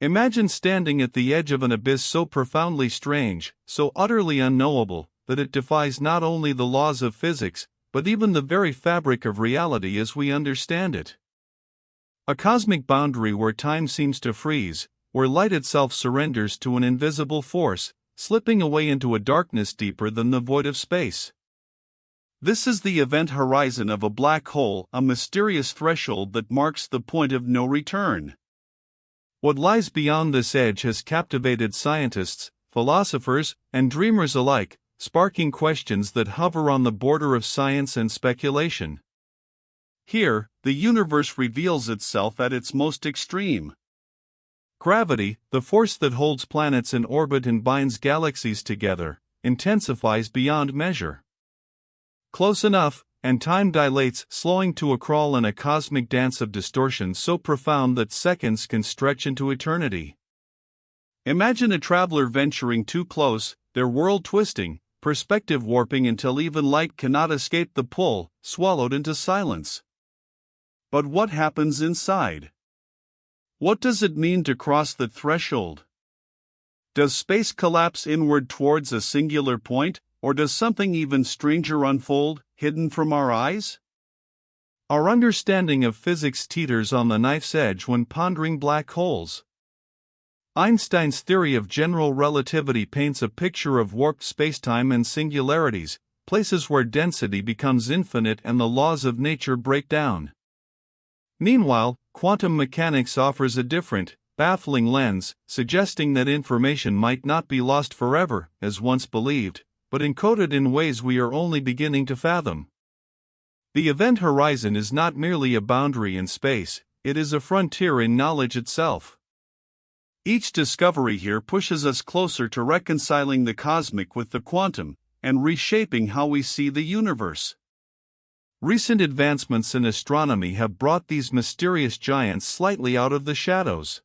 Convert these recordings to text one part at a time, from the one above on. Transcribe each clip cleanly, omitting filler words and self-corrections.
Imagine standing at the edge of an abyss so profoundly strange, so utterly unknowable, that it defies not only the laws of physics, but even the very fabric of reality as we understand it. A cosmic boundary where time seems to freeze, where light itself surrenders to an invisible force, slipping away into a darkness deeper than the void of space. This is the event horizon of a black hole, a mysterious threshold that marks the point of no return. What lies beyond this edge has captivated scientists, philosophers, and dreamers alike, sparking questions that hover on the border of science and speculation. Here, the universe reveals itself at its most extreme. Gravity, the force that holds planets in orbit and binds galaxies together, intensifies beyond measure. Close enough, and time dilates, slowing to a crawl in a cosmic dance of distortion so profound that seconds can stretch into eternity. Imagine a traveler venturing too close, their world twisting, perspective warping until even light cannot escape the pull, swallowed into silence. But what happens inside? What does it mean to cross the threshold? Does space collapse inward towards a singular point, or does something even stranger unfold, hidden from our eyes? Our understanding of physics teeters on the knife's edge when pondering black holes. Einstein's theory of general relativity paints a picture of warped spacetime and singularities, places where density becomes infinite and the laws of nature break down. Meanwhile, quantum mechanics offers a different, baffling lens, suggesting that information might not be lost forever, as once believed, but encoded in ways we are only beginning to fathom. The event horizon is not merely a boundary in space, it is a frontier in knowledge itself. Each discovery here pushes us closer to reconciling the cosmic with the quantum, and reshaping how we see the universe. Recent advancements in astronomy have brought these mysterious giants slightly out of the shadows.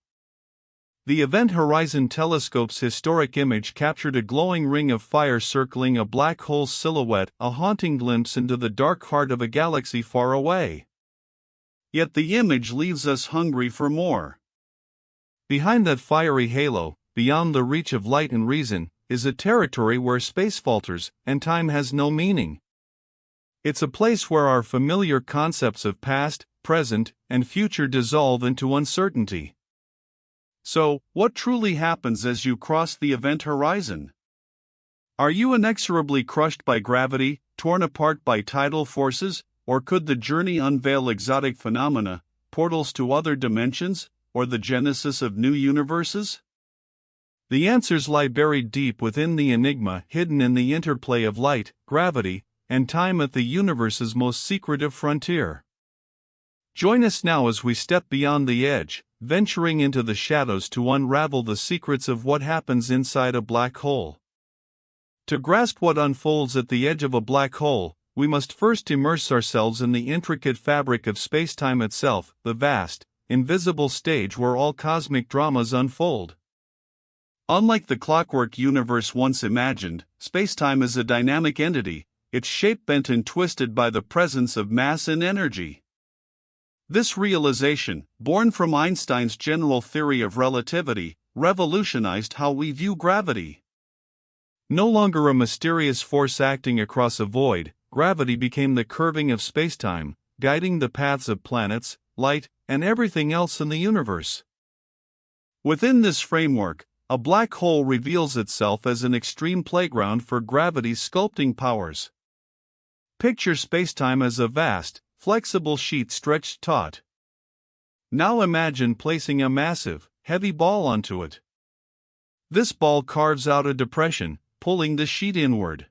The Event Horizon Telescope's historic image captured a glowing ring of fire circling a black hole's silhouette, a haunting glimpse into the dark heart of a galaxy far away. Yet the image leaves us hungry for more. Behind that fiery halo, beyond the reach of light and reason, is a territory where space falters and time has no meaning. It's a place where our familiar concepts of past, present, and future dissolve into uncertainty. So, what truly happens as you cross the event horizon? Are you inexorably crushed by gravity, torn apart by tidal forces, or could the journey unveil exotic phenomena, portals to other dimensions, or the genesis of new universes? The answers lie buried deep within the enigma, hidden in the interplay of light, gravity, and time at the universe's most secretive frontier. Join us now as we step beyond the edge, venturing into the shadows to unravel the secrets of what happens inside a black hole. To grasp what unfolds at the edge of a black hole, we must first immerse ourselves in the intricate fabric of spacetime itself, the vast, invisible stage where all cosmic dramas unfold. Unlike the clockwork universe once imagined, spacetime is a dynamic entity, its shape bent and twisted by the presence of mass and energy. This realization, born from Einstein's general theory of relativity, revolutionized how we view gravity. No longer a mysterious force acting across a void, gravity became the curving of spacetime, guiding the paths of planets, light, and everything else in the universe. Within this framework, a black hole reveals itself as an extreme playground for gravity's sculpting powers. Picture spacetime as a vast, flexible sheet stretched taut. Now imagine placing a massive, heavy ball onto it. This ball carves out a depression, pulling the sheet inward.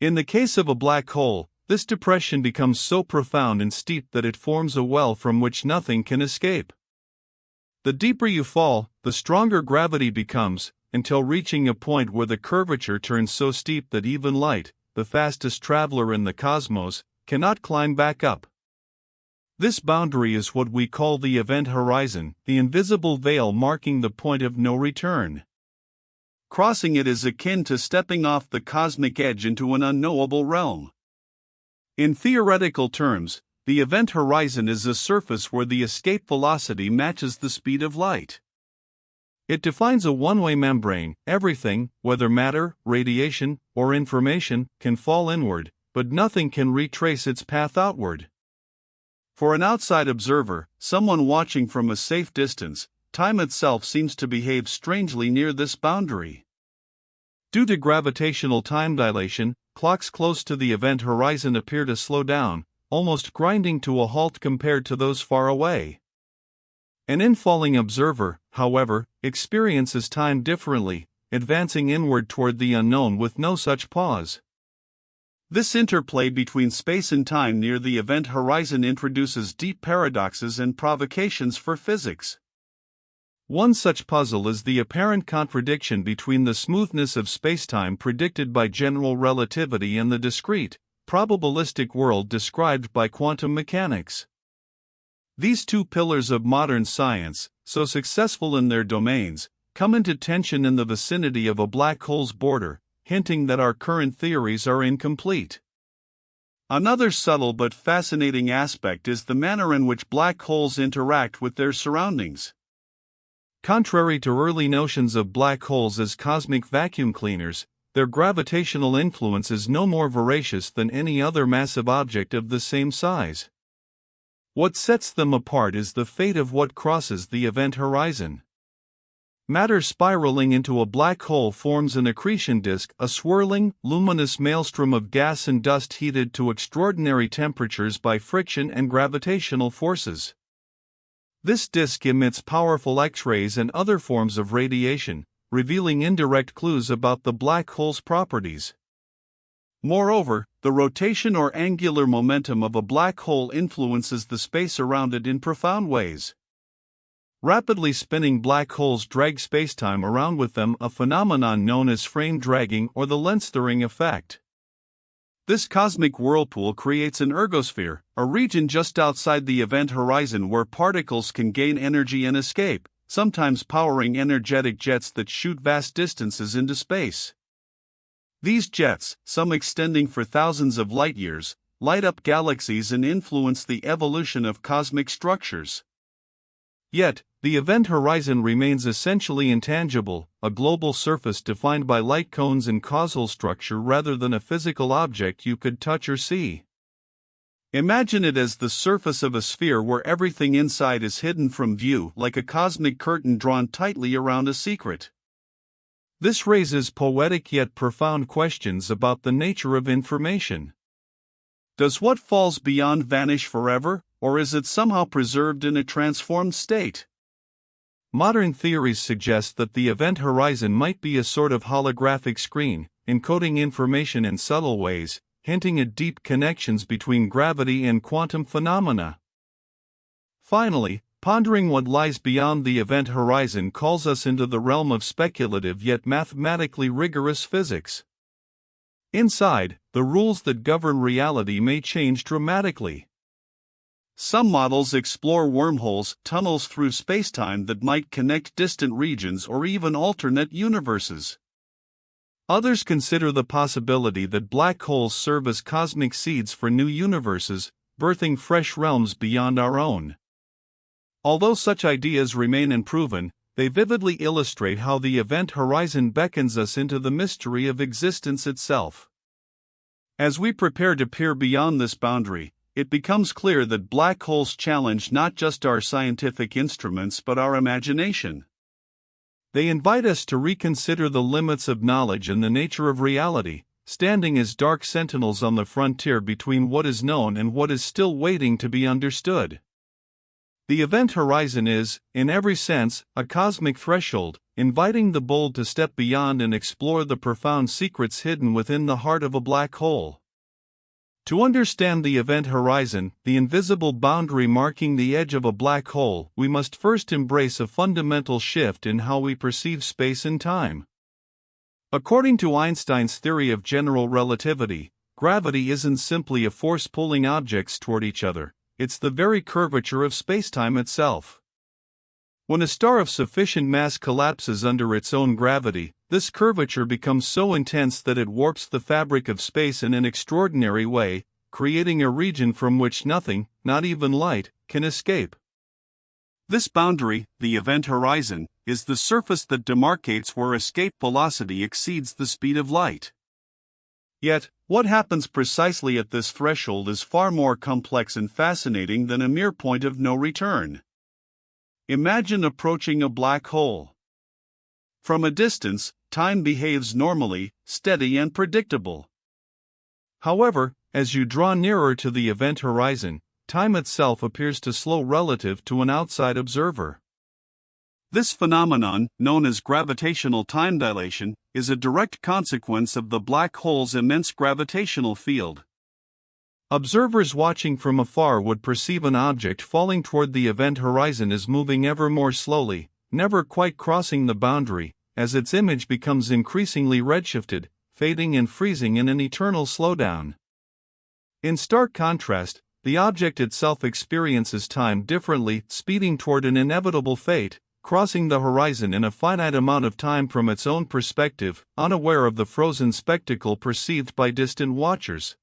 In the case of a black hole, this depression becomes so profound and steep that it forms a well from which nothing can escape. The deeper you fall, the stronger gravity becomes, until reaching a point where the curvature turns so steep that even light, the fastest traveler in the cosmos, cannot climb back up. This boundary is what we call the event horizon, the invisible veil marking the point of no return. Crossing it is akin to stepping off the cosmic edge into an unknowable realm. In theoretical terms, the event horizon is a surface where the escape velocity matches the speed of light. It defines a one-way membrane. Everything, whether matter, radiation, or information, can fall inward, but nothing can retrace its path outward. For an outside observer, someone watching from a safe distance, time itself seems to behave strangely near this boundary. Due to gravitational time dilation, clocks close to the event horizon appear to slow down, almost grinding to a halt compared to those far away. An infalling observer, however, experiences time differently, advancing inward toward the unknown with no such pause. This interplay between space and time near the event horizon introduces deep paradoxes and provocations for physics. One such puzzle is the apparent contradiction between the smoothness of spacetime predicted by general relativity and the discrete, probabilistic world described by quantum mechanics. These two pillars of modern science, so successful in their domains, come into tension in the vicinity of a black hole's border, hinting that our current theories are incomplete. Another subtle but fascinating aspect is the manner in which black holes interact with their surroundings. Contrary to early notions of black holes as cosmic vacuum cleaners, their gravitational influence is no more voracious than any other massive object of the same size. What sets them apart is the fate of what crosses the event horizon. Matter spiraling into a black hole forms an accretion disk, a swirling, luminous maelstrom of gas and dust heated to extraordinary temperatures by friction and gravitational forces. This disk emits powerful X-rays and other forms of radiation, revealing indirect clues about the black hole's properties. Moreover, the rotation or angular momentum of a black hole influences the space around it in profound ways. Rapidly spinning black holes drag spacetime around with them, a phenomenon known as frame dragging or the Lenz-Thirring effect. This cosmic whirlpool creates an ergosphere, a region just outside the event horizon where particles can gain energy and escape, sometimes powering energetic jets that shoot vast distances into space. These jets, some extending for thousands of light-years, light up galaxies and influence the evolution of cosmic structures. Yet, the event horizon remains essentially intangible, a global surface defined by light cones and causal structure rather than a physical object you could touch or see. Imagine it as the surface of a sphere where everything inside is hidden from view, like a cosmic curtain drawn tightly around a secret. This raises poetic yet profound questions about the nature of information. Does what falls beyond vanish forever, or is it somehow preserved in a transformed state? Modern theories suggest that the event horizon might be a sort of holographic screen, encoding information in subtle ways, hinting at deep connections between gravity and quantum phenomena. Finally, pondering what lies beyond the event horizon calls us into the realm of speculative yet mathematically rigorous physics. Inside, the rules that govern reality may change dramatically. Some models explore wormholes, tunnels through spacetime that might connect distant regions or even alternate universes. Others consider the possibility that black holes serve as cosmic seeds for new universes, birthing fresh realms beyond our own. Although such ideas remain unproven, they vividly illustrate how the event horizon beckons us into the mystery of existence itself. As we prepare to peer beyond this boundary, it becomes clear that black holes challenge not just our scientific instruments but our imagination. They invite us to reconsider the limits of knowledge and the nature of reality, standing as dark sentinels on the frontier between what is known and what is still waiting to be understood. The event horizon is, in every sense, a cosmic threshold, inviting the bold to step beyond and explore the profound secrets hidden within the heart of a black hole. To understand the event horizon, the invisible boundary marking the edge of a black hole, we must first embrace a fundamental shift in how we perceive space and time. According to Einstein's theory of general relativity, gravity isn't simply a force pulling objects toward each other. It's the very curvature of spacetime itself. When a star of sufficient mass collapses under its own gravity, this curvature becomes so intense that it warps the fabric of space in an extraordinary way, creating a region from which nothing, not even light, can escape. This boundary, the event horizon, is the surface that demarcates where escape velocity exceeds the speed of light. Yet, what happens precisely at this threshold is far more complex and fascinating than a mere point of no return. Imagine approaching a black hole. From a distance, time behaves normally, steady and predictable. However, as you draw nearer to the event horizon, time itself appears to slow relative to an outside observer. This phenomenon, known as gravitational time dilation, is a direct consequence of the black hole's immense gravitational field. Observers watching from afar would perceive an object falling toward the event horizon as moving ever more slowly, never quite crossing the boundary, as its image becomes increasingly redshifted, fading and freezing in an eternal slowdown. In stark contrast, the object itself experiences time differently, speeding toward an inevitable fate, crossing the horizon in a finite amount of time from its own perspective, unaware of the frozen spectacle perceived by distant watchers.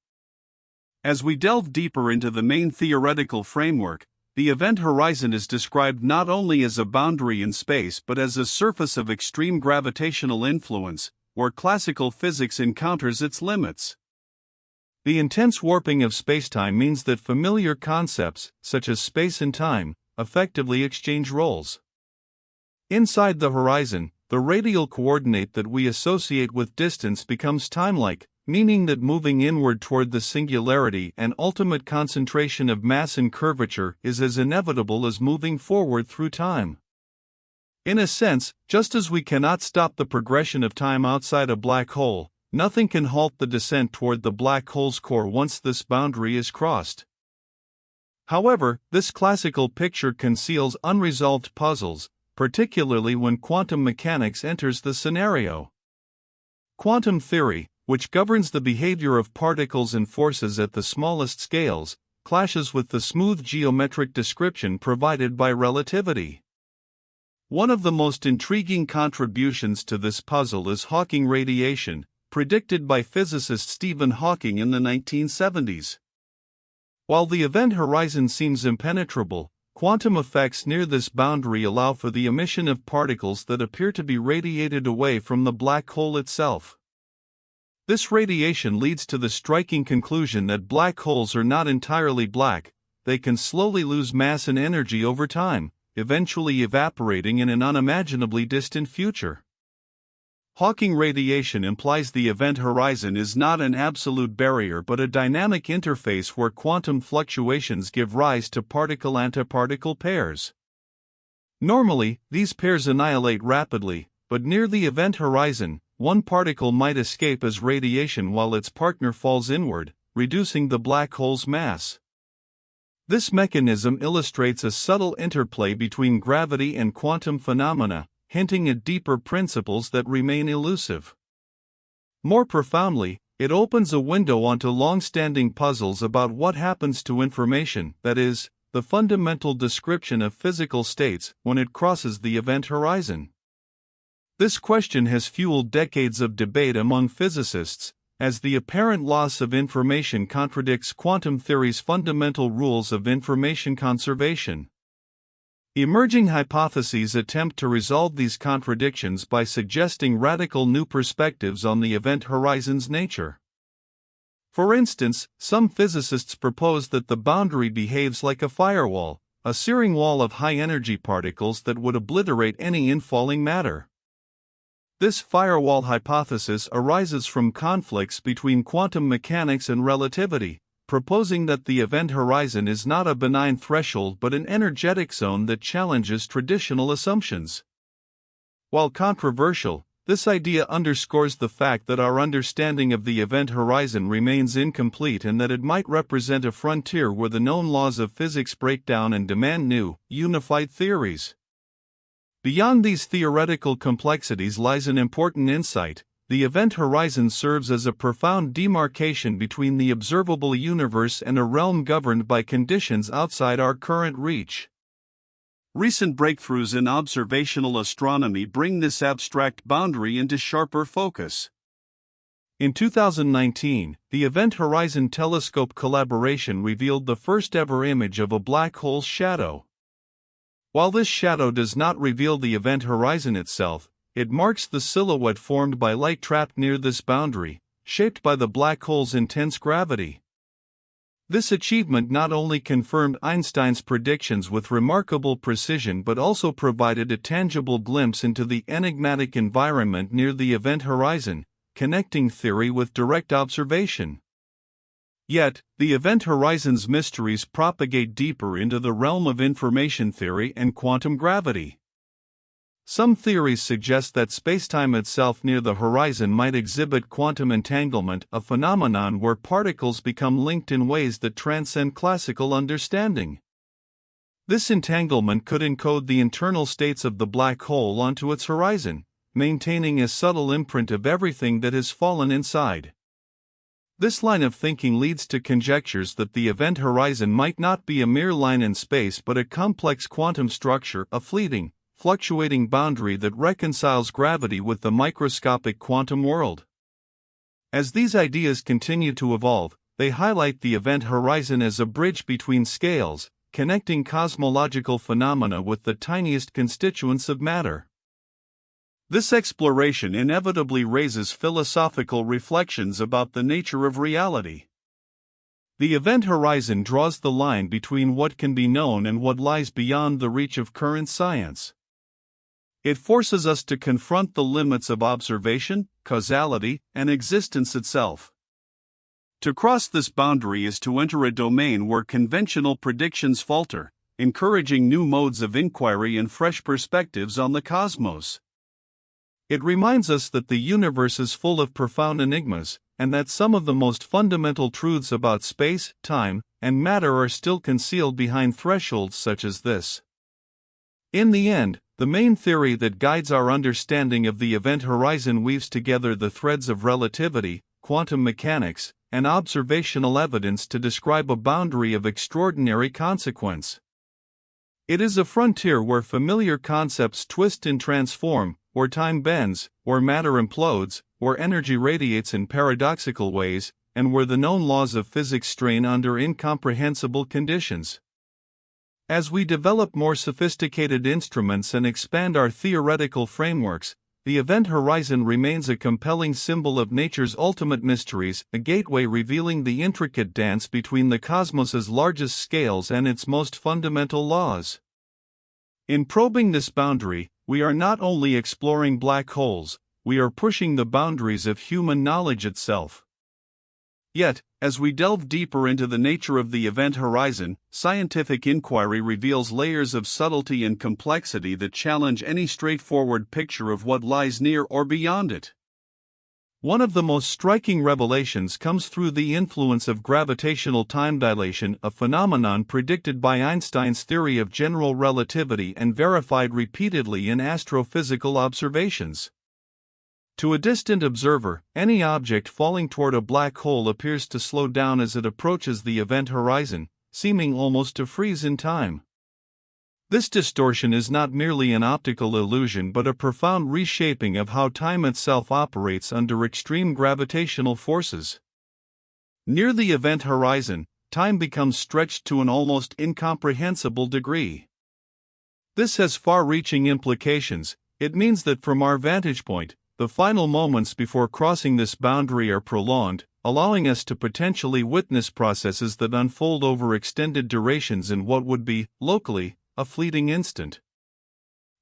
As we delve deeper into the main theoretical framework, the event horizon is described not only as a boundary in space but as a surface of extreme gravitational influence, where classical physics encounters its limits. The intense warping of spacetime means that familiar concepts, such as space and time, effectively exchange roles. Inside the horizon, the radial coordinate that we associate with distance becomes timelike, meaning that moving inward toward the singularity and ultimate concentration of mass and curvature is as inevitable as moving forward through time. In a sense, just as we cannot stop the progression of time outside a black hole, nothing can halt the descent toward the black hole's core once this boundary is crossed. However, this classical picture conceals unresolved puzzles, particularly when quantum mechanics enters the scenario. Quantum theory, which governs the behavior of particles and forces at the smallest scales, clashes with the smooth geometric description provided by relativity. One of the most intriguing contributions to this puzzle is Hawking radiation, predicted by physicist Stephen Hawking in the 1970s. While the event horizon seems impenetrable, quantum effects near this boundary allow for the emission of particles that appear to be radiated away from the black hole itself. This radiation leads to the striking conclusion that black holes are not entirely black, they can slowly lose mass and energy over time, eventually evaporating in an unimaginably distant future. Hawking radiation implies the event horizon is not an absolute barrier but a dynamic interface where quantum fluctuations give rise to particle-antiparticle pairs. Normally, these pairs annihilate rapidly, but near the event horizon, one particle might escape as radiation while its partner falls inward, reducing the black hole's mass. This mechanism illustrates a subtle interplay between gravity and quantum phenomena, hinting at deeper principles that remain elusive. More profoundly, it opens a window onto long-standing puzzles about what happens to information, that is, the fundamental description of physical states, when it crosses the event horizon. This question has fueled decades of debate among physicists, as the apparent loss of information contradicts quantum theory's fundamental rules of information conservation. Emerging hypotheses attempt to resolve these contradictions by suggesting radical new perspectives on the event horizon's nature. For instance, some physicists propose that the boundary behaves like a firewall, a searing wall of high-energy particles that would obliterate any infalling matter. This firewall hypothesis arises from conflicts between quantum mechanics and relativity, proposing that the event horizon is not a benign threshold but an energetic zone that challenges traditional assumptions. While controversial, this idea underscores the fact that our understanding of the event horizon remains incomplete and that it might represent a frontier where the known laws of physics break down and demand new, unified theories. Beyond these theoretical complexities lies an important insight. The event horizon serves as a profound demarcation between the observable universe and a realm governed by conditions outside our current reach. Recent breakthroughs in observational astronomy bring this abstract boundary into sharper focus. In 2019, the Event Horizon Telescope collaboration revealed the first-ever image of a black hole's shadow. While this shadow does not reveal the event horizon itself, it marks the silhouette formed by light trapped near this boundary, shaped by the black hole's intense gravity. This achievement not only confirmed Einstein's predictions with remarkable precision but also provided a tangible glimpse into the enigmatic environment near the event horizon, connecting theory with direct observation. Yet, the event horizon's mysteries propagate deeper into the realm of information theory and quantum gravity. Some theories suggest that spacetime itself near the horizon might exhibit quantum entanglement, a phenomenon where particles become linked in ways that transcend classical understanding. This entanglement could encode the internal states of the black hole onto its horizon, maintaining a subtle imprint of everything that has fallen inside. This line of thinking leads to conjectures that the event horizon might not be a mere line in space but a complex quantum structure, a fleeting, fluctuating boundary that reconciles gravity with the microscopic quantum world. As these ideas continue to evolve, they highlight the event horizon as a bridge between scales, connecting cosmological phenomena with the tiniest constituents of matter. This exploration inevitably raises philosophical reflections about the nature of reality. The event horizon draws the line between what can be known and what lies beyond the reach of current science. It forces us to confront the limits of observation, causality, and existence itself. To cross this boundary is to enter a domain where conventional predictions falter, encouraging new modes of inquiry and fresh perspectives on the cosmos. It reminds us that the universe is full of profound enigmas, and that some of the most fundamental truths about space, time, and matter are still concealed behind thresholds such as this. In the end, the main theory that guides our understanding of the event horizon weaves together the threads of relativity, quantum mechanics, and observational evidence to describe a boundary of extraordinary consequence. It is a frontier where familiar concepts twist and transform, where time bends, where matter implodes, where energy radiates in paradoxical ways, and where the known laws of physics strain under incomprehensible conditions. As we develop more sophisticated instruments and expand our theoretical frameworks, the event horizon remains a compelling symbol of nature's ultimate mysteries, a gateway revealing the intricate dance between the cosmos's largest scales and its most fundamental laws. In probing this boundary, we are not only exploring black holes, we are pushing the boundaries of human knowledge itself. Yet, as we delve deeper into the nature of the event horizon, scientific inquiry reveals layers of subtlety and complexity that challenge any straightforward picture of what lies near or beyond it. One of the most striking revelations comes through the influence of gravitational time dilation, a phenomenon predicted by Einstein's theory of general relativity and verified repeatedly in astrophysical observations. To a distant observer, any object falling toward a black hole appears to slow down as it approaches the event horizon, seeming almost to freeze in time. This distortion is not merely an optical illusion but a profound reshaping of how time itself operates under extreme gravitational forces. Near the event horizon, time becomes stretched to an almost incomprehensible degree. This has far-reaching implications. It means that from our vantage point, the final moments before crossing this boundary are prolonged, allowing us to potentially witness processes that unfold over extended durations in what would be, locally, a fleeting instant.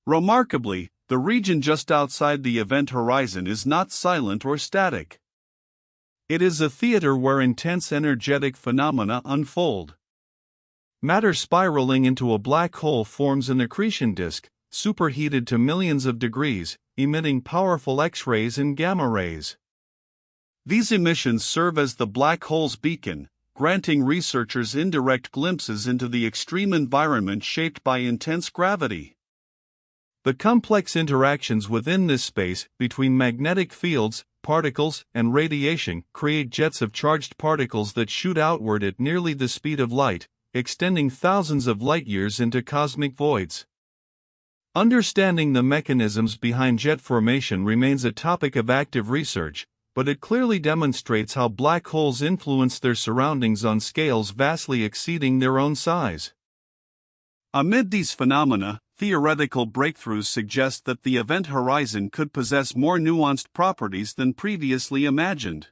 Remarkably, the region just outside the event horizon is not silent or static. It is a theater where intense energetic phenomena unfold. Matter spiraling into a black hole forms an accretion disk, superheated to millions of degrees, emitting powerful X-rays and gamma rays. These emissions serve as the black hole's beacon, granting researchers indirect glimpses into the extreme environment shaped by intense gravity. The complex interactions within this space, between magnetic fields, particles, and radiation, create jets of charged particles that shoot outward at nearly the speed of light, extending thousands of light-years into cosmic voids. Understanding the mechanisms behind jet formation remains a topic of active research, but it clearly demonstrates how black holes influence their surroundings on scales vastly exceeding their own size. Amid these phenomena, theoretical breakthroughs suggest that the event horizon could possess more nuanced properties than previously imagined.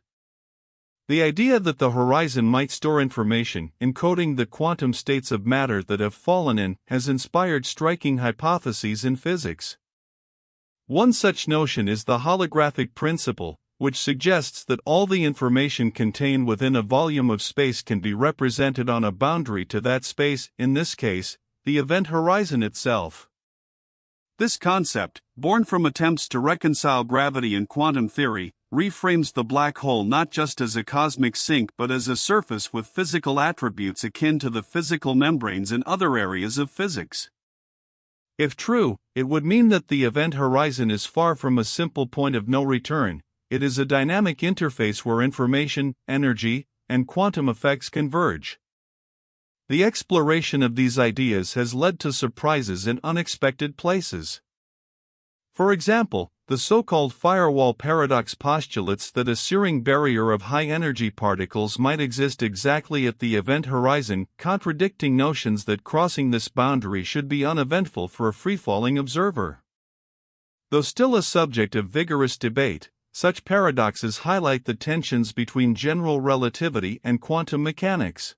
The idea that the horizon might store information, encoding the quantum states of matter that have fallen in, has inspired striking hypotheses in physics. One such notion is the holographic principle, which suggests that all the information contained within a volume of space can be represented on a boundary to that space, in this case, the event horizon itself. This concept, born from attempts to reconcile gravity and quantum theory, reframes the black hole not just as a cosmic sink but as a surface with physical attributes akin to the physical membranes in other areas of physics. If true, it would mean that the event horizon is far from a simple point of no return. It is a dynamic interface where information, energy, and quantum effects converge. The exploration of these ideas has led to surprises in unexpected places. For example, the so-called firewall paradox postulates that a searing barrier of high-energy particles might exist exactly at the event horizon, contradicting notions that crossing this boundary should be uneventful for a free-falling observer. Though still a subject of vigorous debate, such paradoxes highlight the tensions between general relativity and quantum mechanics.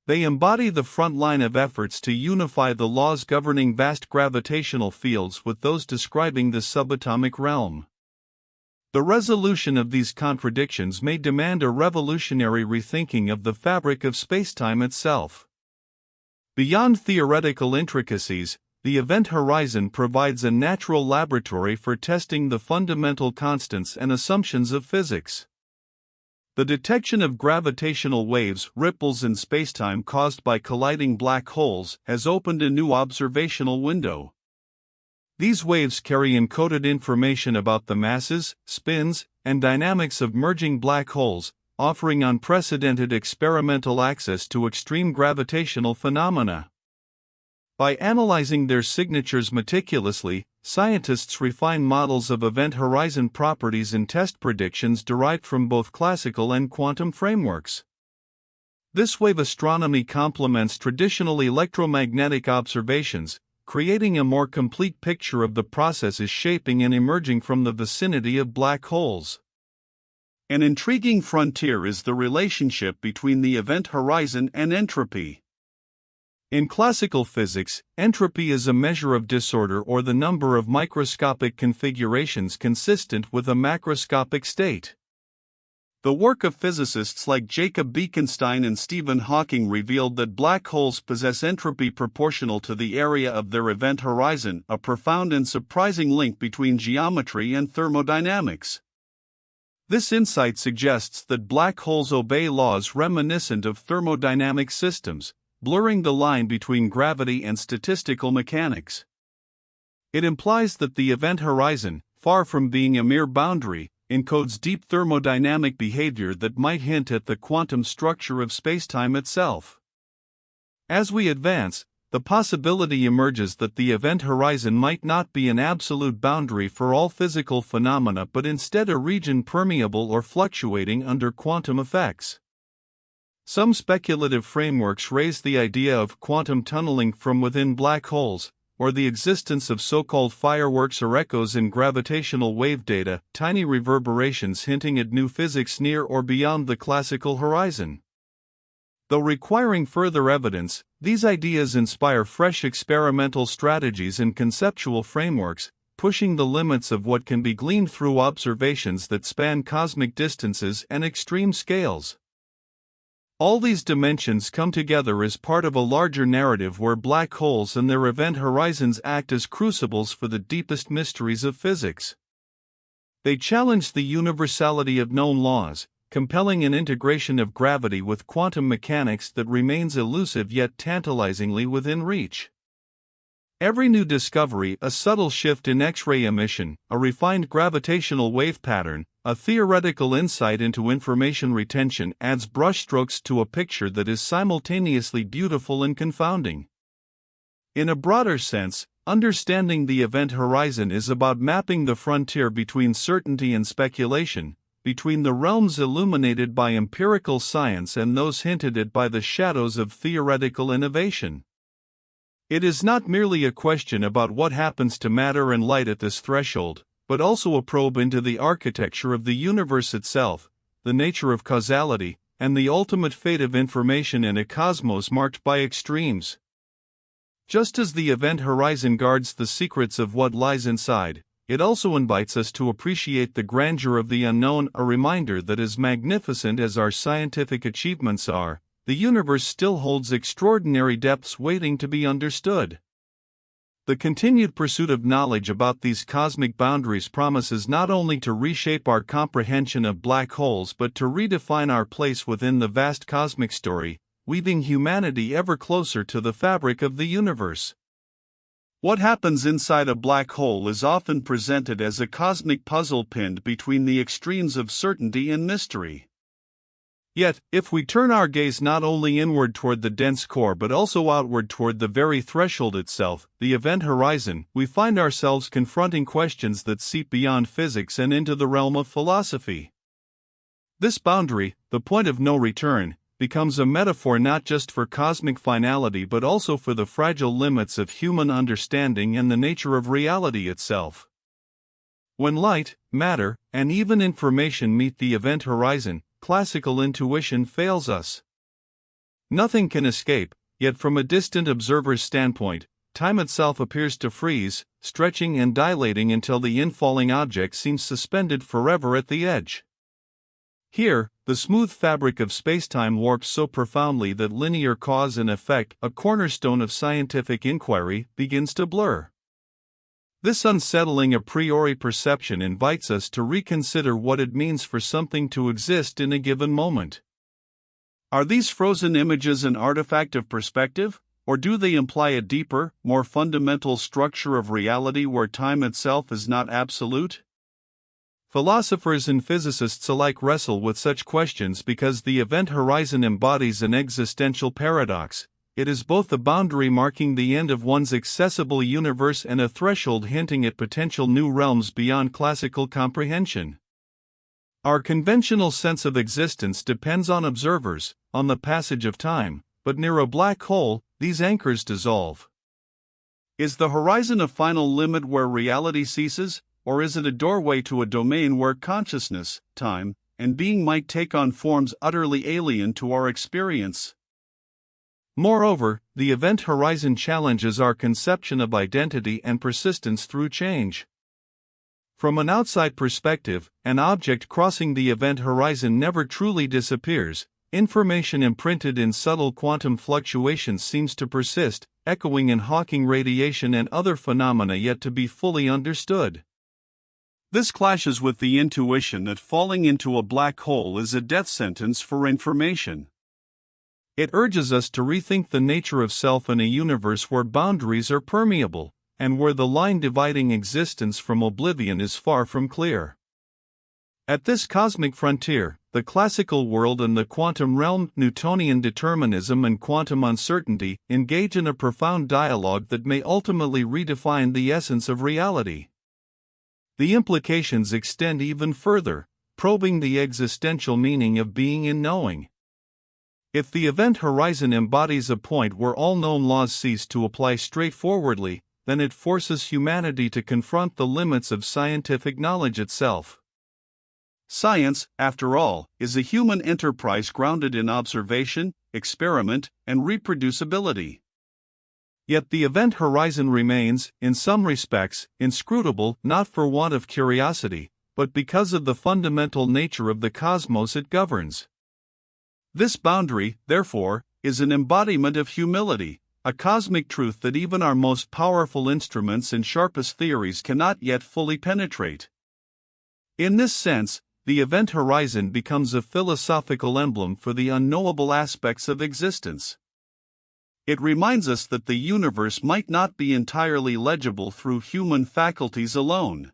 They embody the front line of efforts to unify the laws governing vast gravitational fields with those describing the subatomic realm. The resolution of these contradictions may demand a revolutionary rethinking of the fabric of spacetime itself. Beyond theoretical intricacies, the event horizon provides a natural laboratory for testing the fundamental constants and assumptions of physics. The detection of gravitational waves, ripples in spacetime caused by colliding black holes, has opened a new observational window. These waves carry encoded information about the masses, spins, and dynamics of merging black holes, offering unprecedented experimental access to extreme gravitational phenomena. By analyzing their signatures meticulously, scientists refine models of event horizon properties and test predictions derived from both classical and quantum frameworks. This wave astronomy complements traditional electromagnetic observations, creating a more complete picture of the processes shaping and emerging from the vicinity of black holes. An intriguing frontier is the relationship between the event horizon and entropy. In classical physics, entropy is a measure of disorder or the number of microscopic configurations consistent with a macroscopic state. The work of physicists like Jacob Bekenstein and Stephen Hawking revealed that black holes possess entropy proportional to the area of their event horizon, a profound and surprising link between geometry and thermodynamics. This insight suggests that black holes obey laws reminiscent of thermodynamic systems, blurring the line between gravity and statistical mechanics. It implies that the event horizon, far from being a mere boundary, encodes deep thermodynamic behavior that might hint at the quantum structure of spacetime itself. As we advance, the possibility emerges that the event horizon might not be an absolute boundary for all physical phenomena but instead a region permeable or fluctuating under quantum effects. Some speculative frameworks raise the idea of quantum tunneling from within black holes, or the existence of so-called fireworks or echoes in gravitational wave data, tiny reverberations hinting at new physics near or beyond the classical horizon. Though requiring further evidence, these ideas inspire fresh experimental strategies and conceptual frameworks, pushing the limits of what can be gleaned through observations that span cosmic distances and extreme scales. All these dimensions come together as part of a larger narrative where black holes and their event horizons act as crucibles for the deepest mysteries of physics. They challenge the universality of known laws, compelling an integration of gravity with quantum mechanics that remains elusive yet tantalizingly within reach. Every new discovery, a subtle shift in X-ray emission, a refined gravitational wave pattern, a theoretical insight into information retention adds brushstrokes to a picture that is simultaneously beautiful and confounding. In a broader sense, understanding the event horizon is about mapping the frontier between certainty and speculation, between the realms illuminated by empirical science and those hinted at by the shadows of theoretical innovation. It is not merely a question about what happens to matter and light at this threshold, but also a probe into the architecture of the universe itself, the nature of causality, and the ultimate fate of information in a cosmos marked by extremes. Just as the event horizon guards the secrets of what lies inside, it also invites us to appreciate the grandeur of the unknown, a reminder that as magnificent as our scientific achievements are, the universe still holds extraordinary depths waiting to be understood. The continued pursuit of knowledge about these cosmic boundaries promises not only to reshape our comprehension of black holes but to redefine our place within the vast cosmic story, weaving humanity ever closer to the fabric of the universe. What happens inside a black hole is often presented as a cosmic puzzle pinned between the extremes of certainty and mystery. Yet, if we turn our gaze not only inward toward the dense core but also outward toward the very threshold itself, the event horizon, we find ourselves confronting questions that seep beyond physics and into the realm of philosophy. This boundary, the point of no return, becomes a metaphor not just for cosmic finality but also for the fragile limits of human understanding and the nature of reality itself. When light, matter, and even information meet the event horizon, classical intuition fails us. Nothing can escape, yet from a distant observer's standpoint, time itself appears to freeze, stretching and dilating until the infalling object seems suspended forever at the edge. Here, the smooth fabric of spacetime warps so profoundly that linear cause and effect, a cornerstone of scientific inquiry, begins to blur. This unsettling a priori perception invites us to reconsider what it means for something to exist in a given moment. Are these frozen images an artifact of perspective, or do they imply a deeper, more fundamental structure of reality where time itself is not absolute? Philosophers and physicists alike wrestle with such questions because the event horizon embodies an existential paradox. It is both a boundary marking the end of one's accessible universe and a threshold hinting at potential new realms beyond classical comprehension. Our conventional sense of existence depends on observers, on the passage of time, but near a black hole, these anchors dissolve. Is the horizon a final limit where reality ceases, or is it a doorway to a domain where consciousness, time, and being might take on forms utterly alien to our experience? Moreover, the event horizon challenges our conception of identity and persistence through change. From an outside perspective, an object crossing the event horizon never truly disappears. Information imprinted in subtle quantum fluctuations seems to persist, echoing in Hawking radiation and other phenomena yet to be fully understood. This clashes with the intuition that falling into a black hole is a death sentence for information. It urges us to rethink the nature of self in a universe where boundaries are permeable, and where the line dividing existence from oblivion is far from clear. At this cosmic frontier, the classical world and the quantum realm, Newtonian determinism and quantum uncertainty, engage in a profound dialogue that may ultimately redefine the essence of reality. The implications extend even further, probing the existential meaning of being and knowing. If the event horizon embodies a point where all known laws cease to apply straightforwardly, then it forces humanity to confront the limits of scientific knowledge itself. Science, after all, is a human enterprise grounded in observation, experiment, and reproducibility. Yet the event horizon remains, in some respects, inscrutable, not for want of curiosity, but because of the fundamental nature of the cosmos it governs. This boundary, therefore, is an embodiment of humility, a cosmic truth that even our most powerful instruments and sharpest theories cannot yet fully penetrate. In this sense, the event horizon becomes a philosophical emblem for the unknowable aspects of existence. It reminds us that the universe might not be entirely legible through human faculties alone.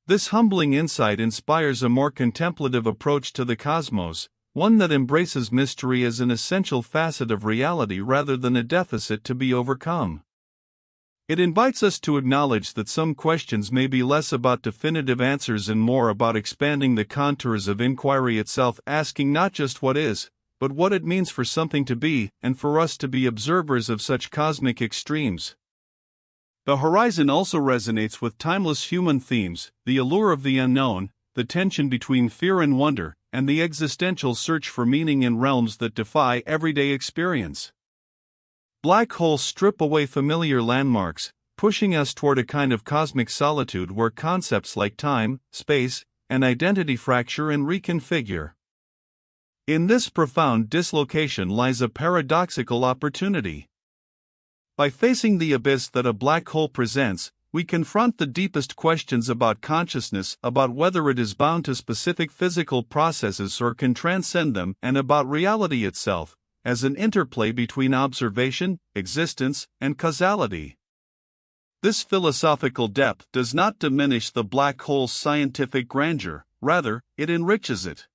This humbling insight inspires a more contemplative approach to the cosmos, one that embraces mystery as an essential facet of reality rather than a deficit to be overcome. It invites us to acknowledge that some questions may be less about definitive answers and more about expanding the contours of inquiry itself, asking not just what is, but what it means for something to be, and for us to be observers of such cosmic extremes. The horizon also resonates with timeless human themes: the allure of the unknown, the tension between fear and wonder, and the existential search for meaning in realms that defy everyday experience. Black holes strip away familiar landmarks, pushing us toward a kind of cosmic solitude where concepts like time, space, and identity fracture and reconfigure. In this profound dislocation lies a paradoxical opportunity. By facing the abyss that a black hole presents, we confront the deepest questions about consciousness, about whether it is bound to specific physical processes or can transcend them, and about reality itself, as an interplay between observation, existence, and causality. This philosophical depth does not diminish the black hole's scientific grandeur, rather, it enriches it.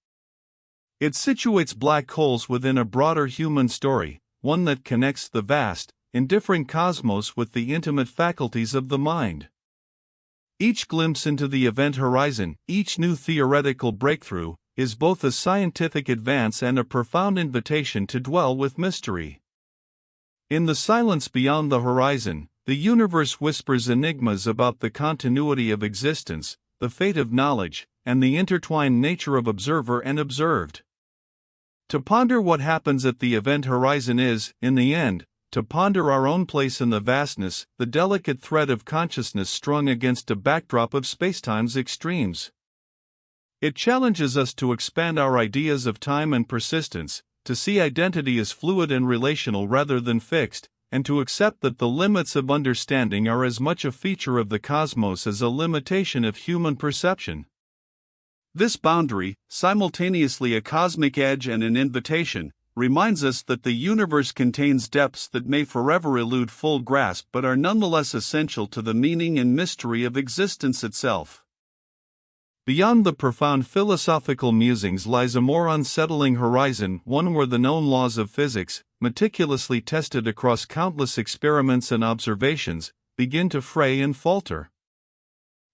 It situates black holes within a broader human story, one that connects the vast, indifferent cosmos with the intimate faculties of the mind. Each glimpse into the event horizon, each new theoretical breakthrough, is both a scientific advance and a profound invitation to dwell with mystery. In the silence beyond the horizon, the universe whispers enigmas about the continuity of existence, the fate of knowledge, and the intertwined nature of observer and observed. To ponder what happens at the event horizon is, in the end, to ponder our own place in the vastness, the delicate thread of consciousness strung against a backdrop of spacetime's extremes. It challenges us to expand our ideas of time and persistence, to see identity as fluid and relational rather than fixed, and to accept that the limits of understanding are as much a feature of the cosmos as a limitation of human perception. This boundary, simultaneously a cosmic edge and an invitation, reminds us that the universe contains depths that may forever elude full grasp but are nonetheless essential to the meaning and mystery of existence itself. Beyond the profound philosophical musings lies a more unsettling horizon, one where the known laws of physics, meticulously tested across countless experiments and observations, begin to fray and falter.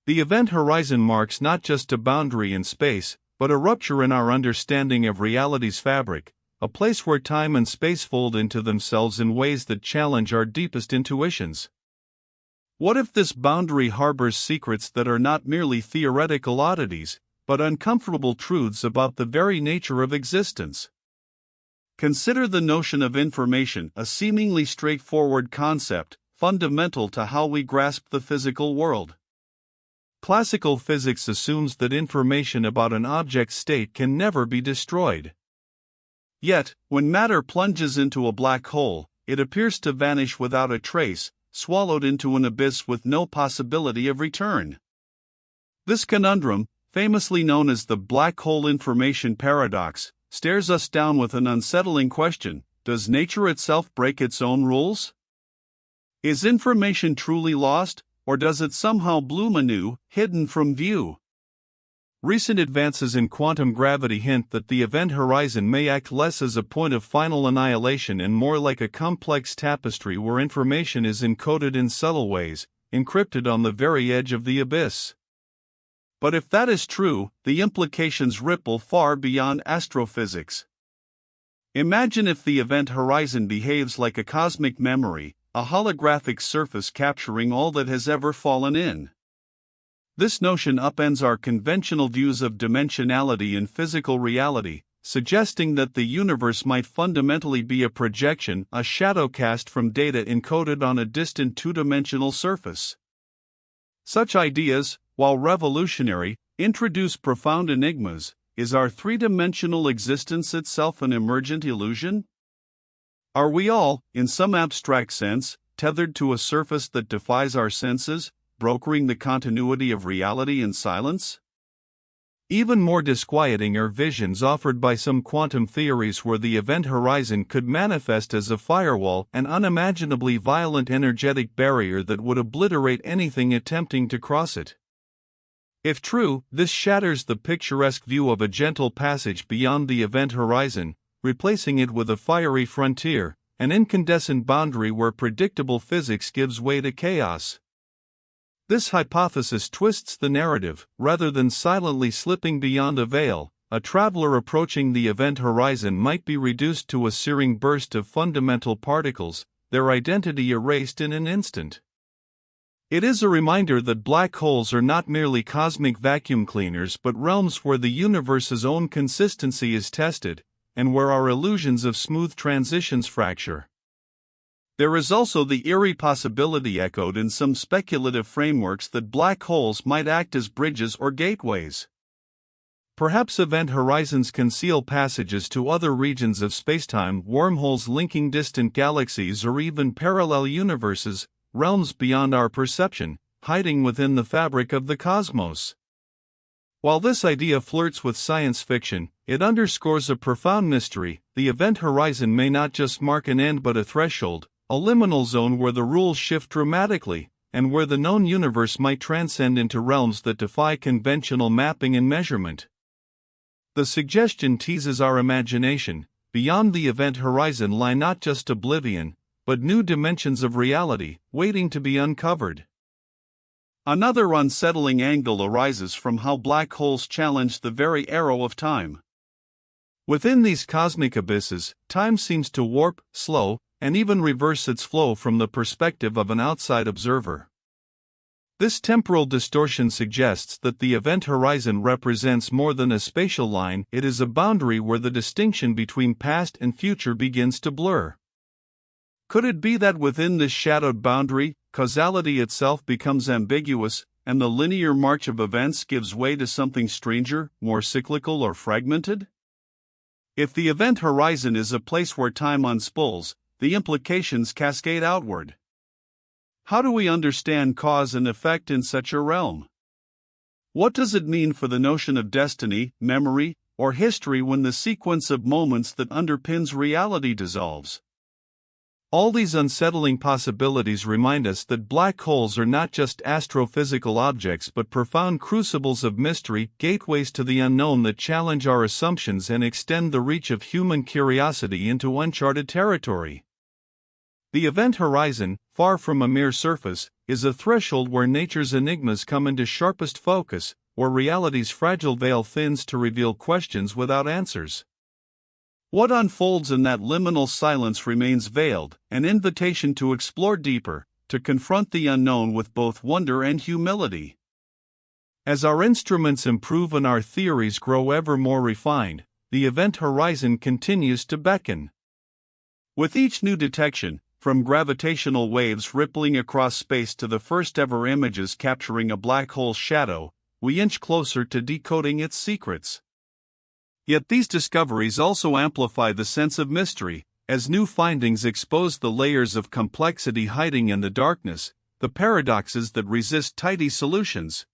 The event horizon marks not just a boundary in space, but a rupture in our understanding of reality's fabric, a place where time and space fold into themselves in ways that challenge our deepest intuitions. What if this boundary harbors secrets that are not merely theoretical oddities, but uncomfortable truths about the very nature of existence? Consider the notion of information, a seemingly straightforward concept, fundamental to how we grasp the physical world. Classical physics assumes that information about an object's state can never be destroyed. Yet, when matter plunges into a black hole, it appears to vanish without a trace, swallowed into an abyss with no possibility of return. This conundrum, famously known as the black hole information paradox, stares us down with an unsettling question: does nature itself break its own rules? Is information truly lost, or does it somehow bloom anew, hidden from view? Recent advances in quantum gravity hint that the event horizon may act less as a point of final annihilation and more like a complex tapestry where information is encoded in subtle ways, encrypted on the very edge of the abyss. But if that is true, the implications ripple far beyond astrophysics. Imagine if the event horizon behaves like a cosmic memory, a holographic surface capturing all that has ever fallen in. This notion upends our conventional views of dimensionality in physical reality, suggesting that the universe might fundamentally be a projection, a shadow cast from data encoded on a distant two-dimensional surface. Such ideas, while revolutionary, introduce profound enigmas. Is our three-dimensional existence itself an emergent illusion? Are we all, in some abstract sense, tethered to a surface that defies our senses, brokering the continuity of reality in silence? Even more disquieting are visions offered by some quantum theories where the event horizon could manifest as a firewall, an unimaginably violent energetic barrier that would obliterate anything attempting to cross it. If true, this shatters the picturesque view of a gentle passage beyond the event horizon, replacing it with a fiery frontier, an incandescent boundary where predictable physics gives way to chaos. This hypothesis twists the narrative. Rather than silently slipping beyond a veil, a traveler approaching the event horizon might be reduced to a searing burst of fundamental particles, their identity erased in an instant. It is a reminder that black holes are not merely cosmic vacuum cleaners but realms where the universe's own consistency is tested, and where our illusions of smooth transitions fracture. There is also the eerie possibility echoed in some speculative frameworks that black holes might act as bridges or gateways. Perhaps event horizons conceal passages to other regions of spacetime, wormholes linking distant galaxies, or even parallel universes, realms beyond our perception, hiding within the fabric of the cosmos. While this idea flirts with science fiction, it underscores a profound mystery. The event horizon may not just mark an end but a threshold, a liminal zone where the rules shift dramatically, and where the known universe might transcend into realms that defy conventional mapping and measurement. The suggestion teases our imagination. Beyond the event horizon lie not just oblivion, but new dimensions of reality, waiting to be uncovered. Another unsettling angle arises from how black holes challenge the very arrow of time. Within these cosmic abysses, time seems to warp, slow, and even reverse its flow from the perspective of an outside observer. This temporal distortion suggests that the event horizon represents more than a spatial line, it is a boundary where the distinction between past and future begins to blur. Could it be that within this shadowed boundary, causality itself becomes ambiguous, and the linear march of events gives way to something stranger, more cyclical or fragmented? If the event horizon is a place where time unspools, the implications cascade outward. How do we understand cause and effect in such a realm? What does it mean for the notion of destiny, memory, or history when the sequence of moments that underpins reality dissolves? All these unsettling possibilities remind us that black holes are not just astrophysical objects but profound crucibles of mystery, gateways to the unknown that challenge our assumptions and extend the reach of human curiosity into uncharted territory. The event horizon, far from a mere surface, is a threshold where nature's enigmas come into sharpest focus, where reality's fragile veil thins to reveal questions without answers. What unfolds in that liminal silence remains veiled, an invitation to explore deeper, to confront the unknown with both wonder and humility. As our instruments improve and our theories grow ever more refined, the event horizon continues to beckon. With each new detection, from gravitational waves rippling across space to the first-ever images capturing a black hole's shadow, we inch closer to decoding its secrets. Yet these discoveries also amplify the sense of mystery, as new findings expose the layers of complexity hiding in the darkness, the paradoxes that resist tidy solutions.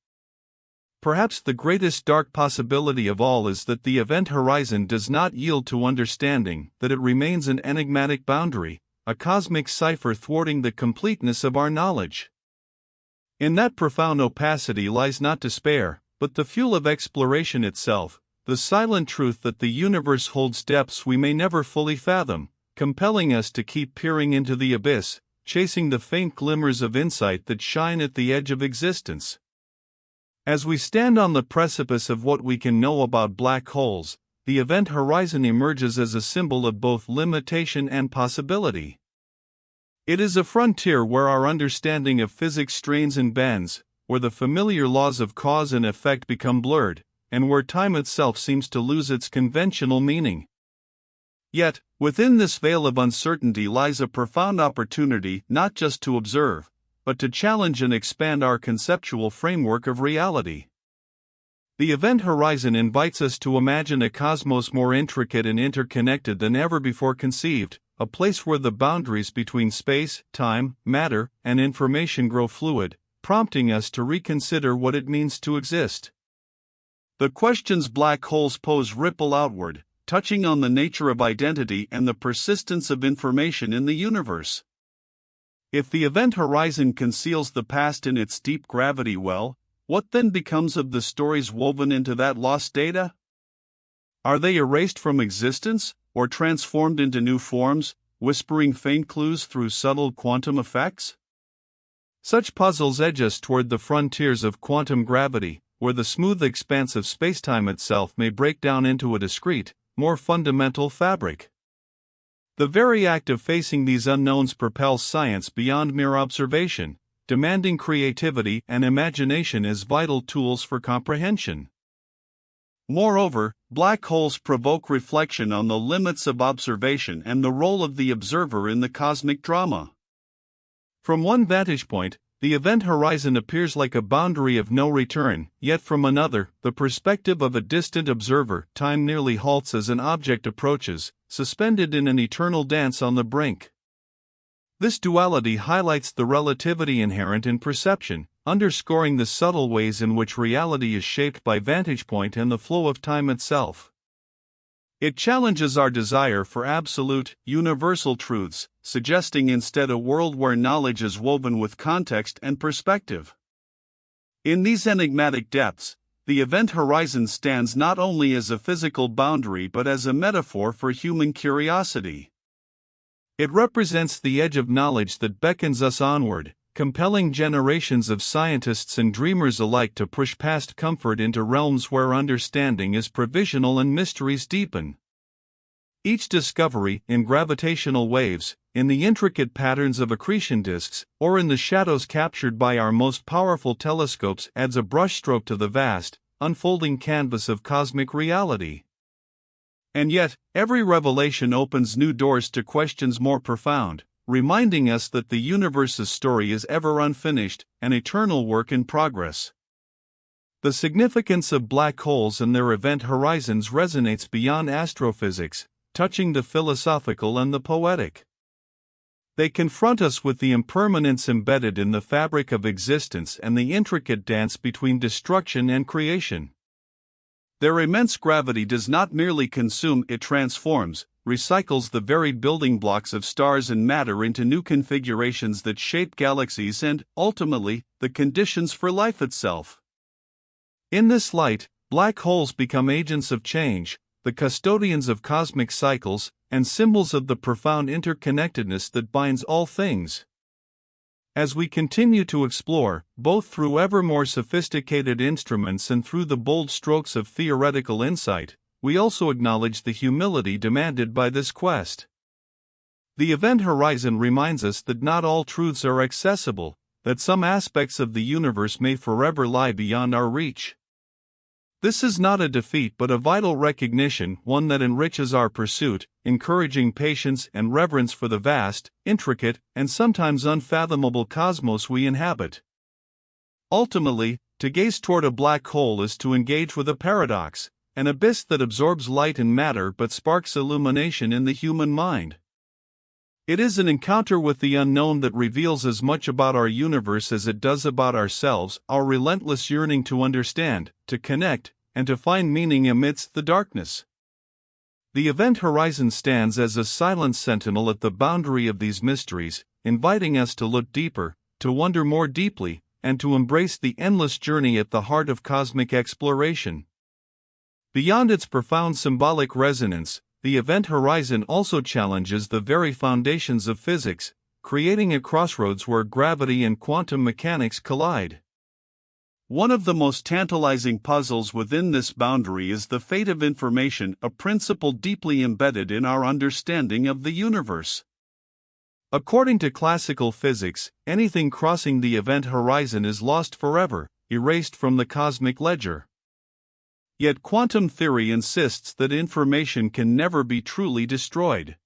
Perhaps the greatest dark possibility of all is that the event horizon does not yield to understanding, that it remains an enigmatic boundary, a cosmic cipher thwarting the completeness of our knowledge. In that profound opacity lies not despair, but the fuel of exploration itself, the silent truth that the universe holds depths we may never fully fathom, compelling us to keep peering into the abyss, chasing the faint glimmers of insight that shine at the edge of existence. As we stand on the precipice of what we can know about black holes, the event horizon emerges as a symbol of both limitation and possibility. It is a frontier where our understanding of physics strains and bends, where the familiar laws of cause and effect become blurred, and where time itself seems to lose its conventional meaning. Yet, within this veil of uncertainty lies a profound opportunity not just to observe, but to challenge and expand our conceptual framework of reality. The event horizon invites us to imagine a cosmos more intricate and interconnected than ever before conceived, a place where the boundaries between space, time, matter, and information grow fluid, prompting us to reconsider what it means to exist. The questions black holes pose ripple outward, touching on the nature of identity and the persistence of information in the universe. If the event horizon conceals the past in its deep gravity well, what then becomes of the stories woven into that lost data? Are they erased from existence, or transformed into new forms, whispering faint clues through subtle quantum effects? Such puzzles edge us toward the frontiers of quantum gravity, where the smooth expanse of spacetime itself may break down into a discrete, more fundamental fabric. The very act of facing these unknowns propels science beyond mere observation, demanding creativity and imagination as vital tools for comprehension. Moreover, black holes provoke reflection on the limits of observation and the role of the observer in the cosmic drama. From one vantage point, the event horizon appears like a boundary of no return, yet from another, the perspective of a distant observer, time nearly halts as an object approaches, suspended in an eternal dance on the brink. This duality highlights the relativity inherent in perception, underscoring the subtle ways in which reality is shaped by vantage point and the flow of time itself. It challenges our desire for absolute, universal truths, suggesting instead a world where knowledge is woven with context and perspective. In these enigmatic depths, the event horizon stands not only as a physical boundary but as a metaphor for human curiosity. It represents the edge of knowledge that beckons us onward, compelling generations of scientists and dreamers alike to push past comfort into realms where understanding is provisional and mysteries deepen. Each discovery, in gravitational waves, in the intricate patterns of accretion disks, or in the shadows captured by our most powerful telescopes, adds a brushstroke to the vast, unfolding canvas of cosmic reality. And yet, every revelation opens new doors to questions more profound, reminding us that the universe's story is ever unfinished, an eternal work in progress. The significance of black holes and their event horizons resonates beyond astrophysics, touching the philosophical and the poetic. They confront us with the impermanence embedded in the fabric of existence and the intricate dance between destruction and creation. Their immense gravity does not merely consume, it transforms, recycles the very building blocks of stars and matter into new configurations that shape galaxies and, ultimately, the conditions for life itself. In this light, black holes become agents of change, the custodians of cosmic cycles, and symbols of the profound interconnectedness that binds all things. As we continue to explore, both through ever more sophisticated instruments and through the bold strokes of theoretical insight, we also acknowledge the humility demanded by this quest. The event horizon reminds us that not all truths are accessible, that some aspects of the universe may forever lie beyond our reach. This is not a defeat but a vital recognition, one that enriches our pursuit, encouraging patience and reverence for the vast, intricate, and sometimes unfathomable cosmos we inhabit. Ultimately, to gaze toward a black hole is to engage with a paradox, an abyss that absorbs light and matter but sparks illumination in the human mind. It is an encounter with the unknown that reveals as much about our universe as it does about ourselves, our relentless yearning to understand, to connect, and to find meaning amidst the darkness. The event horizon stands as a silent sentinel at the boundary of these mysteries, inviting us to look deeper, to wonder more deeply, and to embrace the endless journey at the heart of cosmic exploration. Beyond its profound symbolic resonance, the event horizon also challenges the very foundations of physics, creating a crossroads where gravity and quantum mechanics collide. One of the most tantalizing puzzles within this boundary is the fate of information, a principle deeply embedded in our understanding of the universe. According to classical physics, anything crossing the event horizon is lost forever, erased from the cosmic ledger. Yet quantum theory insists that information can never be truly destroyed.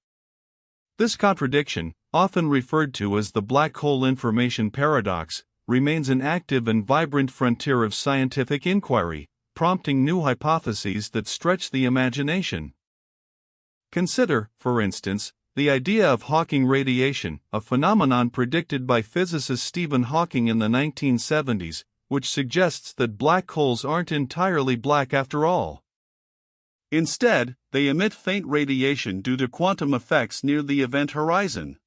This contradiction, often referred to as the black hole information paradox, remains an active and vibrant frontier of scientific inquiry, prompting new hypotheses that stretch the imagination. Consider, for instance, the idea of Hawking radiation, a phenomenon predicted by physicist Stephen Hawking in the 1970s, which suggests that black holes aren't entirely black after all. Instead, they emit faint radiation due to quantum effects near the event horizon.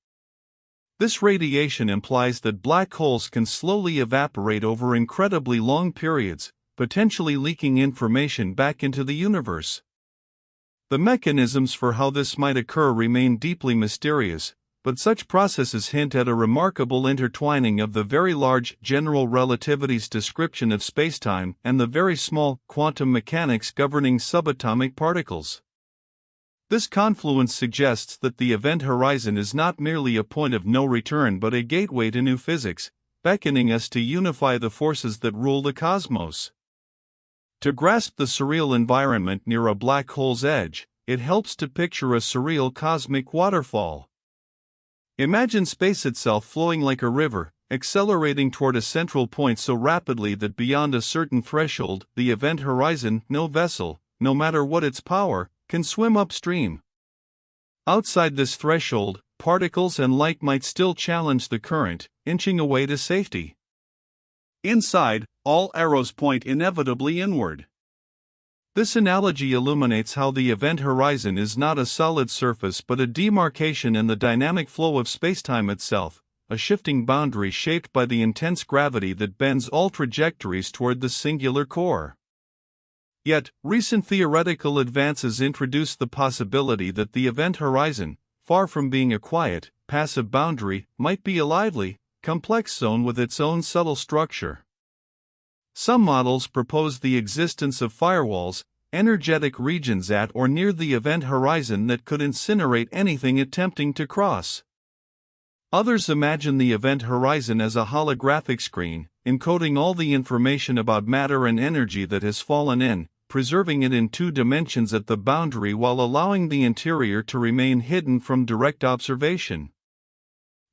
This radiation implies that black holes can slowly evaporate over incredibly long periods, potentially leaking information back into the universe. The mechanisms for how this might occur remain deeply mysterious, but such processes hint at a remarkable intertwining of the very large general relativity's description of spacetime and the very small quantum mechanics governing subatomic particles. This confluence suggests that the event horizon is not merely a point of no return but a gateway to new physics, beckoning us to unify the forces that rule the cosmos. To grasp the surreal environment near a black hole's edge, it helps to picture a surreal cosmic waterfall. Imagine space itself flowing like a river, accelerating toward a central point so rapidly that beyond a certain threshold, the event horizon, no vessel, no matter what its power, can swim upstream. Outside this threshold, particles and light might still challenge the current, inching away to safety. Inside, all arrows point inevitably inward. This analogy illuminates how the event horizon is not a solid surface but a demarcation in the dynamic flow of spacetime itself, a shifting boundary shaped by the intense gravity that bends all trajectories toward the singular core. Yet, recent theoretical advances introduce the possibility that the event horizon, far from being a quiet, passive boundary, might be a lively, complex zone with its own subtle structure. Some models propose the existence of firewalls, energetic regions at or near the event horizon that could incinerate anything attempting to cross. Others imagine the event horizon as a holographic screen, encoding all the information about matter and energy that has fallen in, preserving it in two dimensions at the boundary while allowing the interior to remain hidden from direct observation.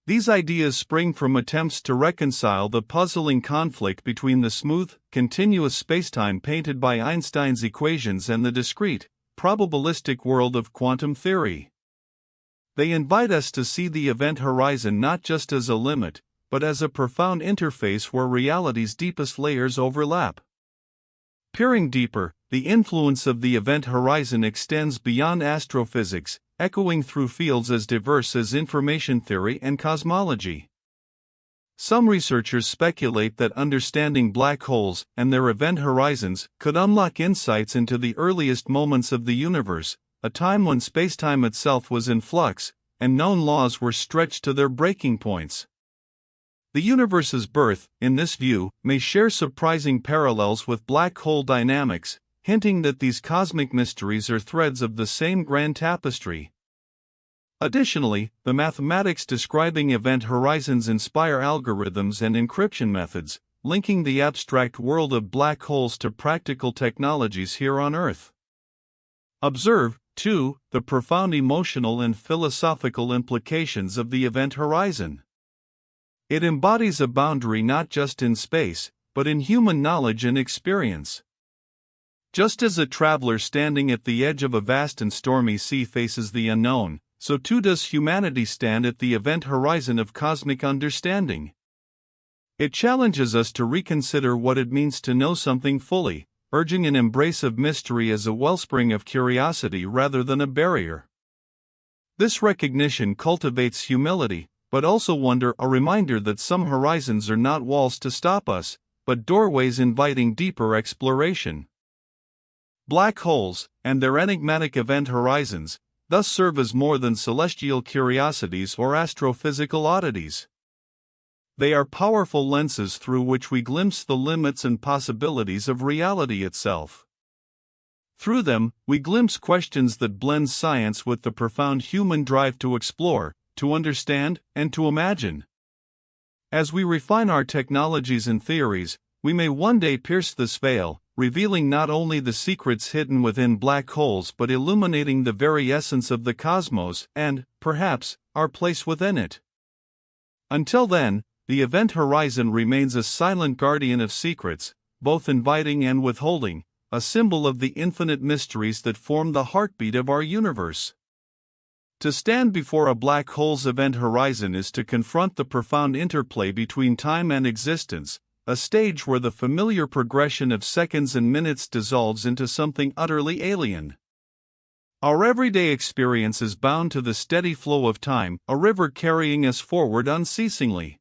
These ideas spring from attempts to reconcile the puzzling conflict between the smooth, continuous spacetime painted by Einstein's equations and the discrete, probabilistic world of quantum theory. They invite us to see the event horizon not just as a limit, but as a profound interface where reality's deepest layers overlap. Peering deeper, the influence of the event horizon extends beyond astrophysics, echoing through fields as diverse as information theory and cosmology. Some researchers speculate that understanding black holes and their event horizons could unlock insights into the earliest moments of the universe, a time when spacetime itself was in flux, and known laws were stretched to their breaking points. The universe's birth, in this view, may share surprising parallels with black hole dynamics, hinting that these cosmic mysteries are threads of the same grand tapestry. Additionally, the mathematics describing event horizons inspire algorithms and encryption methods, linking the abstract world of black holes to practical technologies here on Earth. Observe, too, the profound emotional and philosophical implications of the event horizon. It embodies a boundary not just in space, but in human knowledge and experience. Just as a traveler standing at the edge of a vast and stormy sea faces the unknown, so too does humanity stand at the event horizon of cosmic understanding. It challenges us to reconsider what it means to know something fully, urging an embrace of mystery as a wellspring of curiosity rather than a barrier. This recognition cultivates humility, but also wonder, a reminder that some horizons are not walls to stop us, but doorways inviting deeper exploration. Black holes, and their enigmatic event horizons, thus serve as more than celestial curiosities or astrophysical oddities. They are powerful lenses through which we glimpse the limits and possibilities of reality itself. Through them, we glimpse questions that blend science with the profound human drive to explore, to understand, and to imagine. As we refine our technologies and theories, we may one day pierce this veil, revealing not only the secrets hidden within black holes but illuminating the very essence of the cosmos and, perhaps, our place within it. Until then, the event horizon remains a silent guardian of secrets, both inviting and withholding, a symbol of the infinite mysteries that form the heartbeat of our universe. To stand before a black hole's event horizon is to confront the profound interplay between time and existence, a stage where the familiar progression of seconds and minutes dissolves into something utterly alien. Our everyday experience is bound to the steady flow of time, a river carrying us forward unceasingly.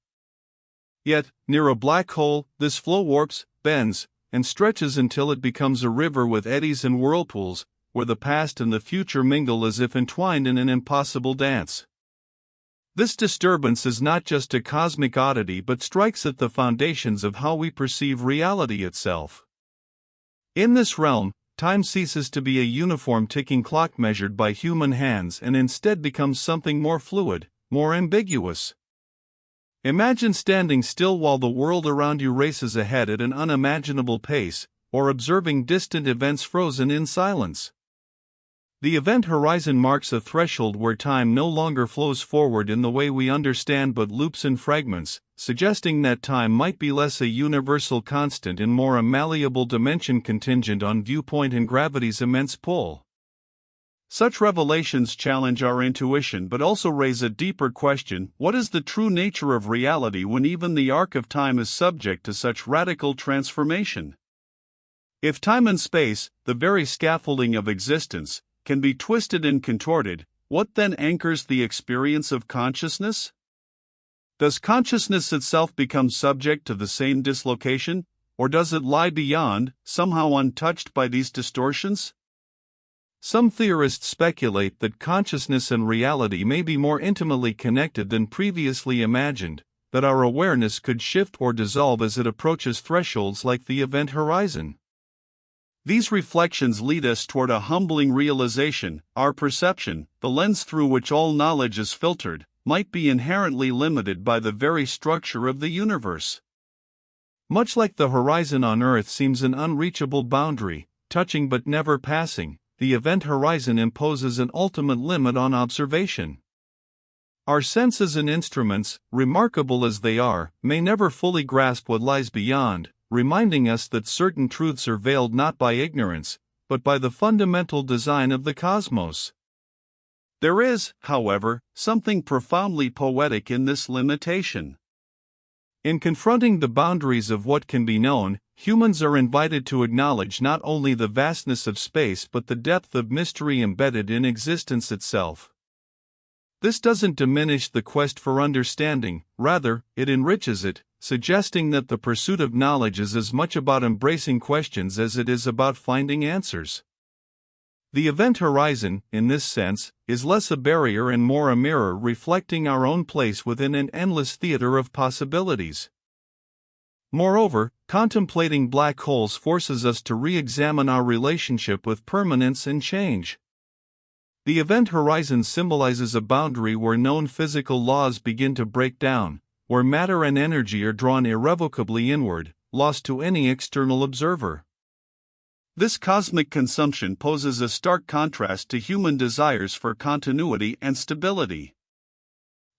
Yet, near a black hole, this flow warps, bends, and stretches until it becomes a river with eddies and whirlpools, where the past and the future mingle as if entwined in an impossible dance. This disturbance is not just a cosmic oddity but strikes at the foundations of how we perceive reality itself. In this realm, time ceases to be a uniform ticking clock measured by human hands and instead becomes something more fluid, more ambiguous. Imagine standing still while the world around you races ahead at an unimaginable pace, or observing distant events frozen in silence. The event horizon marks a threshold where time no longer flows forward in the way we understand but loops in fragments, suggesting that time might be less a universal constant and more a malleable dimension contingent on viewpoint and gravity's immense pull. Such revelations challenge our intuition but also raise a deeper question: what is the true nature of reality when even the arc of time is subject to such radical transformation? If time and space, the very scaffolding of existence, can be twisted and contorted, what then anchors the experience of consciousness? Does consciousness itself become subject to the same dislocation, or does it lie beyond, somehow untouched by these distortions? Some theorists speculate that consciousness and reality may be more intimately connected than previously imagined, that our awareness could shift or dissolve as it approaches thresholds like the event horizon. These reflections lead us toward a humbling realization: our perception, the lens through which all knowledge is filtered, might be inherently limited by the very structure of the universe. Much like the horizon on Earth seems an unreachable boundary, touching but never passing, the event horizon imposes an ultimate limit on observation. Our senses and instruments, remarkable as they are, may never fully grasp what lies beyond, reminding us that certain truths are veiled not by ignorance, but by the fundamental design of the cosmos. There is, however, something profoundly poetic in this limitation. In confronting the boundaries of what can be known, humans are invited to acknowledge not only the vastness of space but the depth of mystery embedded in existence itself. This doesn't diminish the quest for understanding, rather, it enriches it, suggesting that the pursuit of knowledge is as much about embracing questions as it is about finding answers. The event horizon, in this sense, is less a barrier and more a mirror reflecting our own place within an endless theater of possibilities. Moreover, contemplating black holes forces us to re-examine our relationship with permanence and change. The event horizon symbolizes a boundary where known physical laws begin to break down, where matter and energy are drawn irrevocably inward, lost to any external observer. This cosmic consumption poses a stark contrast to human desires for continuity and stability.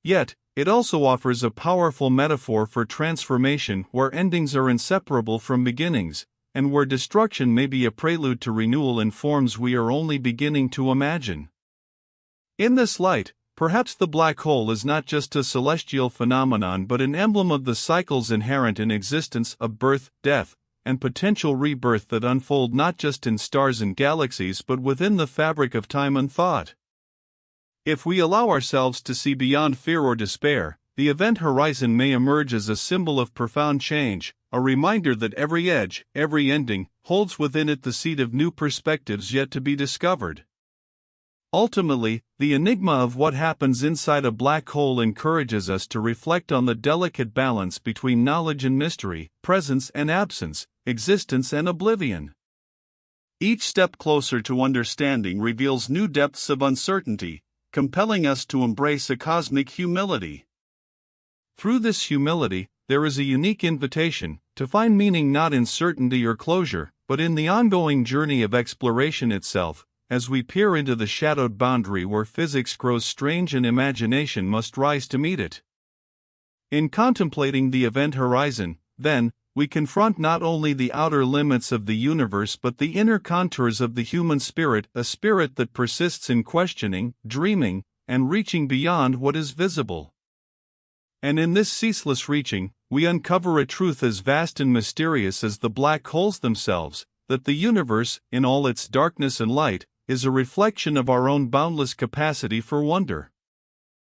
Yet, it also offers a powerful metaphor for transformation where endings are inseparable from beginnings, and where destruction may be a prelude to renewal in forms we are only beginning to imagine. In this light, perhaps the black hole is not just a celestial phenomenon but an emblem of the cycles inherent in existence of birth, death, and potential rebirth that unfold not just in stars and galaxies but within the fabric of time and thought. If we allow ourselves to see beyond fear or despair, the event horizon may emerge as a symbol of profound change, a reminder that every edge, every ending, holds within it the seed of new perspectives yet to be discovered. Ultimately, the enigma of what happens inside a black hole encourages us to reflect on the delicate balance between knowledge and mystery, presence and absence, existence and oblivion. Each step closer to understanding reveals new depths of uncertainty, compelling us to embrace a cosmic humility. Through this humility, there is a unique invitation to find meaning not in certainty or closure, but in the ongoing journey of exploration itself, as we peer into the shadowed boundary where physics grows strange and imagination must rise to meet it. In contemplating the event horizon, then, we confront not only the outer limits of the universe but the inner contours of the human spirit, a spirit that persists in questioning, dreaming, and reaching beyond what is visible. And in this ceaseless reaching, we uncover a truth as vast and mysterious as the black holes themselves, that the universe, in all its darkness and light, is a reflection of our own boundless capacity for wonder.